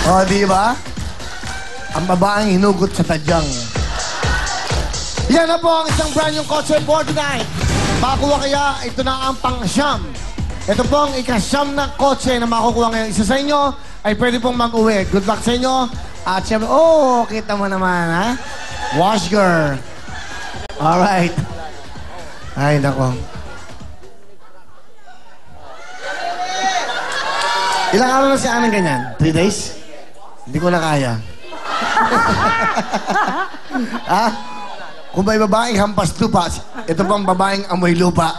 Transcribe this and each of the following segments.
O, di ba? Ang babaeng hinugot sa tadyang. Yan na po ang isang brand yung kotse for tonight. Makuha kaya, ito na ang pang-siyam. Ito po ang ika-siyam na kotse na makukuha ngayon. Isa sa inyo ay pwede pong mag-uwi. Good luck sa inyo. At siyempre, oh, kita mo naman, ha? Wash girl. Alright. Ay, nako. Ilang araw na si Anang ganyan? 3 days? Hindi ko na kaya. Ha? Kung may babaeng hampas lupa, ito pang babaeng amoy lupa.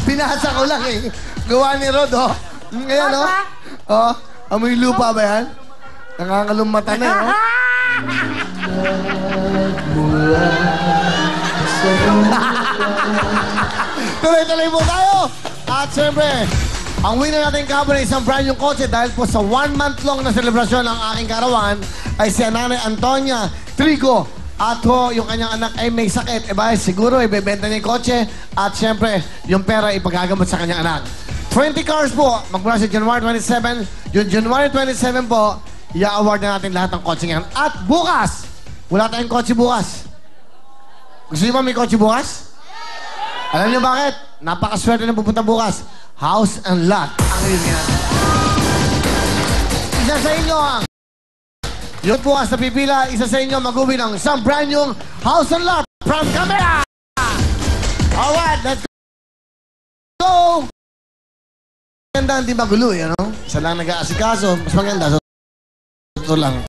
Pinasa ko lang eh. Gawa ni Rod, oh. Ngayon, oh. Oh, amoy lupa ba yan? Nangangalong mata na, oh. Tuloy-tuloy po tayo. At siyempre, ang winner natin kahapon ay isang brand yung kotse dahil po sa 1 month long na selebrasyon ng aking karawan ay si Nanay Antonia Trigo. At ho, yung kanyang anak ay may sakit. E ba, siguro ibebenta niya yung kotse at siyempre, yung pera ipagagamot sa kanyang anak. 20 cars po, magmula sa January 27. Yung January 27 po, i-award na natin lahat ng kotse ngayon. At bukas, wala tayong kotse bukas. Gusto niyo ba may kotse bukas? Alam niyo bakit? Napakaswerte na pupunta bukas. House and lot. Ang yun yan. Isa sa inyo ang yun bukas na pipila, isa sa inyo mag-uwi ng isang brand new house and lot from Camera. Alright, let's go! Maganda, hindi magulo, you know? Isa lang nag-aasikaso, mas maganda. So, ito lang.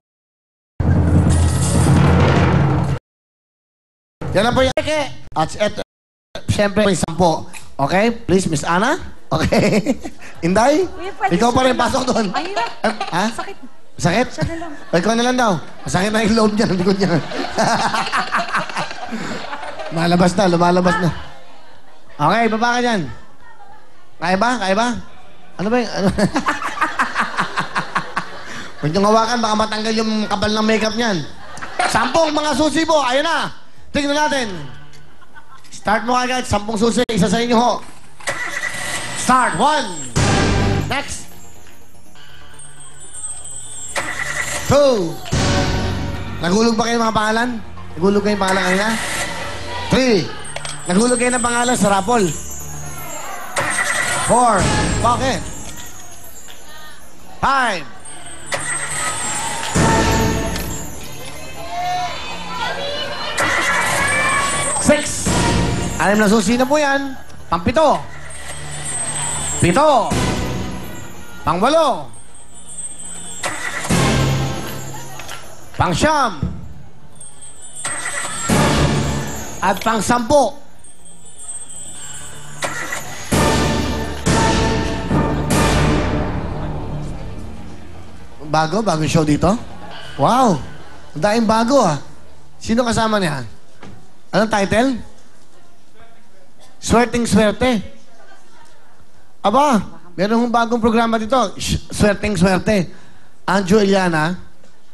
Yan na po yung at eto, siyempre may 10. Okay? Please, Miss Ana? Okay? Inday? Ikaw pa rin pasok doon. Mahirap. Ha? Sakit. Sakit? Siya na lang. O, ikaw na lang daw. Masakit na yung loob niya, ang likod niya. Malabas na, lumalabas na. Okay, baba ka dyan. Kaya ba? Kaya ba? Ano ba yung... Ano? Huwag niyong hawakan, baka matanggal yung kapal ng makeup niyan. 10 mga susi po, ayun na. Tingnan natin. Start mo agad, 10 susi, isa sa inyo ho. Start, 1. Next. 2. Nagulog ba kayo ng mga pangalan? Nagulog kayo ng pangalan kanina? 3. Nagulog kayo ng pangalan sa rapol? 4. Bakit? 5. 6. 6 na susi na po yan. Pang 7. 7. Pang 8. Pang 9. At pang 10. Bagong show dito? Wow! Ang daing bago ah. Sino kasama niya? Anong title? Swerteng Swerte. Aba, meron hong bagong programa dito. Swerteng Swerte. Anjo Eliana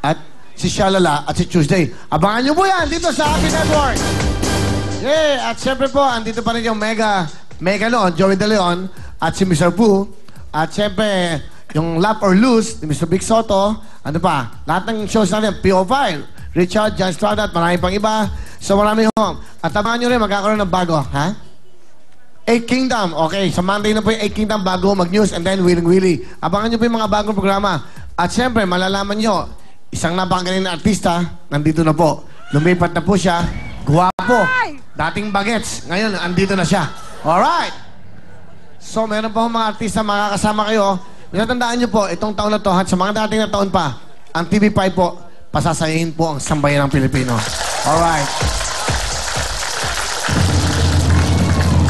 at si Shalala at si Tuesday. Abangan nyo po yan dito sa Happy Network. Yeah, at syempre po, andito pa rin yung Mega noon, Joey De Leon at si Mr. Pooh. At syempre, yung Laugh or Lose ni Mr. Big Soto. Ano pa? Lahat ng shows natin, PO5, Richard, John Strada at marami pang iba. So marami ho. At abangan nyo rin, magkakaroon ng bago. Ha? 8 Kingdom. Okay, sa Monday na po yung 8 Kingdom bago mag-news and then Willing Willie. Abangan nyo po yung mga bagong programa. At syempre, malalaman nyo, isang napakagaling na artista, nandito na po. Lumipat na po siya. Guwapo. Dating bagets. Ngayon, andito na siya. Alright. So, meron pa mga artista makakasama kayo. Pinatandaan nyo po, itong taon na to, at sa mga dating na taon pa, ang TV5 po, pasasayahin po ang sambayan ng Pilipino. Alright.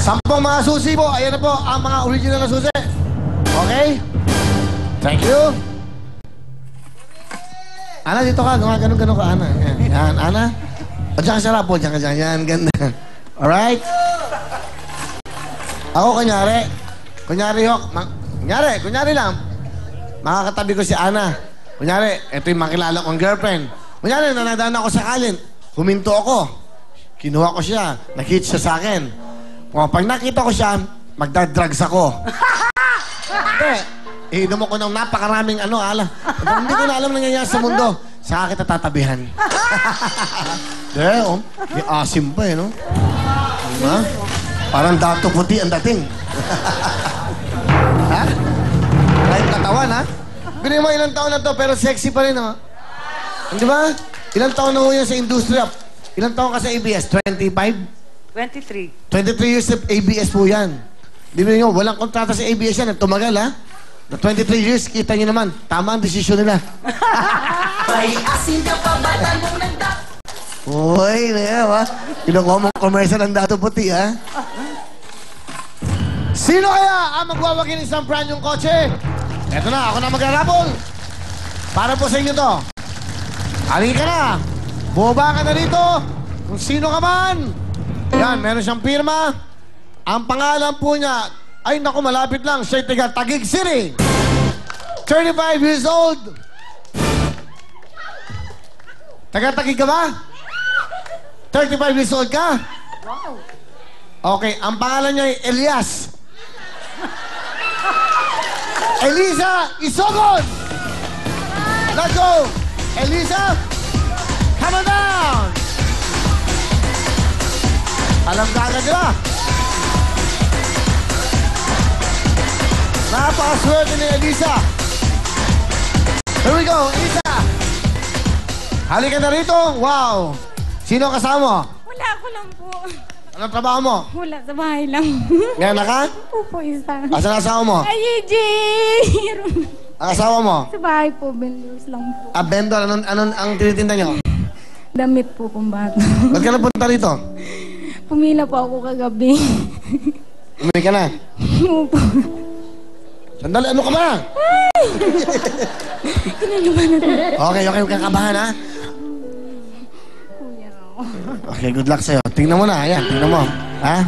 10 mga susi po. Ayan na po ang mga original na susi. Okay? Thank you. Ana, dito ka. Ganun ka, Ana. Yan, Ana. O, dyan ka sa rapo. Dyan ka dyan. Yan, ganda. Alright? Ako, kunyari, kunyari lang, makakatabi ko si Ana. Kunyari, ito yung makilala kong girlfriend. Kunyari, nanadaan ako sa kalin. Huminto ako. Kinuha ko siya. Nakita siya sa akin. Pag nakita ko siya, magdadrugs ako. Hindi. Iinom ako ng napakaraming Hindi ko na alam nangyayari sa mundo. Saka kita tatabihan. May asim pa no? Ha? Parang dato puti ang dating. Ha? Kaya yung katawan, ha? Binin mo ilang taon na to, pero sexy pa rin, ha? Di ba? Ilang taon na ho yan sa industriya? Ilang taon ka sa ABS? 25? 23. 23 years sa ABS po yan. Bibili nyo, walang kontrata sa ABS yan. Tumagal, ha? Na 23 years, kita nyo naman. Tama ang desisyon nila. May asin ka pa ba tanong nagda? Uy, ha? Kinukuha mong commercial ng dato puti, ha? Sino kaya ang magwawagi ng isang brand yung kotse? Eto na, ako na mag-arabol. Para po sa inyo to. Halika na. Bumaba ka na dito. Kung sino ka man. Yan, meron siyang pirma. Ang pangalan po niya, ay naku, malapit lang. Siya'y taga Taguig City. 35 years old. Taga Taguig ka ba? 35 years old ka? Wow. Okay, ang pangalan niya ay Elias. Elisa Isogon! Let's go! Elisa, come on down! Alam ka agad nila. Napakaswerte ni Elisa. Here we go, Elisa! Halika na rito. Wow! Sino kasama mo? Wala ko lang po. Anong trabaho mo? Wala, sa bahay lang. Ngayon na ka? Opo, isa. Asan ang asawa mo? Ay, EJ! Ang asawa mo? Sa bahay po, vendors lang po. Vendor, anong ang tinitinda niyo? Damit po kung bata. Ba't ka napunta rito? Pumila po ako kagabi. Umuwi ka na. Opo. Sandali, ano ka ba? Kinalaman na rin. Okay, huwag kang kabahan, ha? Kuya. Okay, good luck sa'yo. Tingnan mo na, ayan, tingnan mo. Ha?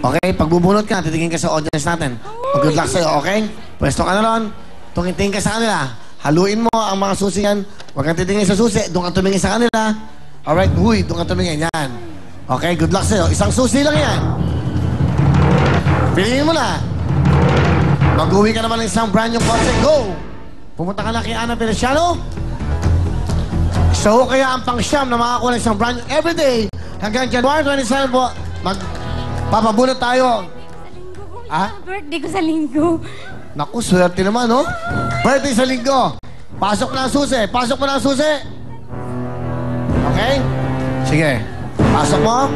Okay, pagbubunot ka, titingin ka sa audience natin. Good luck sa'yo, okay? Pwesto ka na ron, tungitingin ka sa kanila. Haluin mo ang mga susi yan. Huwag kang titingin sa susi, doon ka tumingin sa kanila. Alright, huy, doon ka tumingin, yan. Okay, good luck sa'yo. Isang susi lang yan. Piliin mo na. Mag-uwi ka naman ng isang brand new kotse. Go! Pumunta ka na kay Ana Feliciano. So, kaya ang pang-siyam na makakuha ng isang brand new everyday hanggang January 27 po, magpapabunot tayo. Birthday ko sa linggo. Naku, swerte naman, no? Birthday sa linggo. Pasok na ang susi. Pasok mo na ang susi. Okay? Sige. Pasok mo.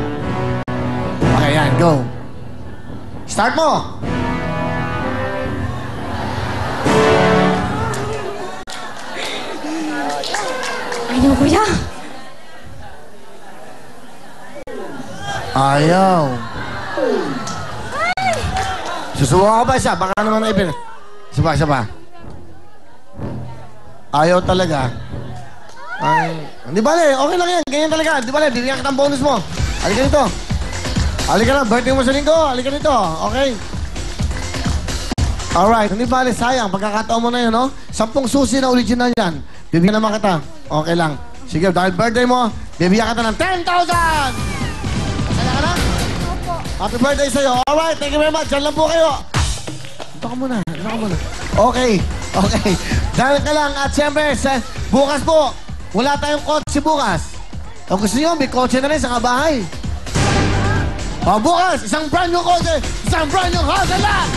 Okay, yan. Go. Start mo. Ayaw, kuya. Ayaw. Susubukan ko ba siya? Baka naman naipin. Isa pa. Ayaw talaga. Di bale, okay lang yan. Ganyan talaga. Di bale, bibigyan kita ang bonus mo. Halika dito. Halika na, birthday mo sa linggo. Halika dito, okay? Alright, hindi bale, sayang. Pagkakataon mo na yun, no? 10 susi na original yan. Bibigyan naman kita. Okay lang. Sige, dahil birthday mo, bibigyan kita ng 10,000! Masaya ka na? Opo. Happy birthday sa'yo. Alright, thank you very much. Diyan lang po kayo. Dito ka muna. Okay. Dahil ka lang. At siyempre, bukas po, wala tayong kotse bukas. O gusto nyo, may kotse na rin sa kabahay. O bukas, isang brand new kotse, isang brand new house, lahat!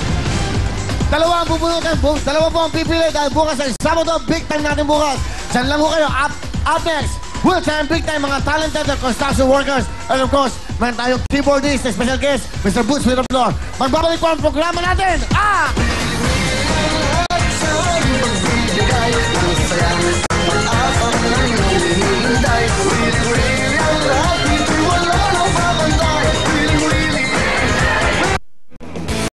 Dalawa ang bubunutin, dalawa po ang pipili dahil bukas ay Sabado, big time natin bukas. Diyan lang po kayo. Up next, we'll time big time mga talented construction workers. And of course, meron tayong keyboardist, special guest, Mr. Boots with the floor. Magbabalik po ang programa natin.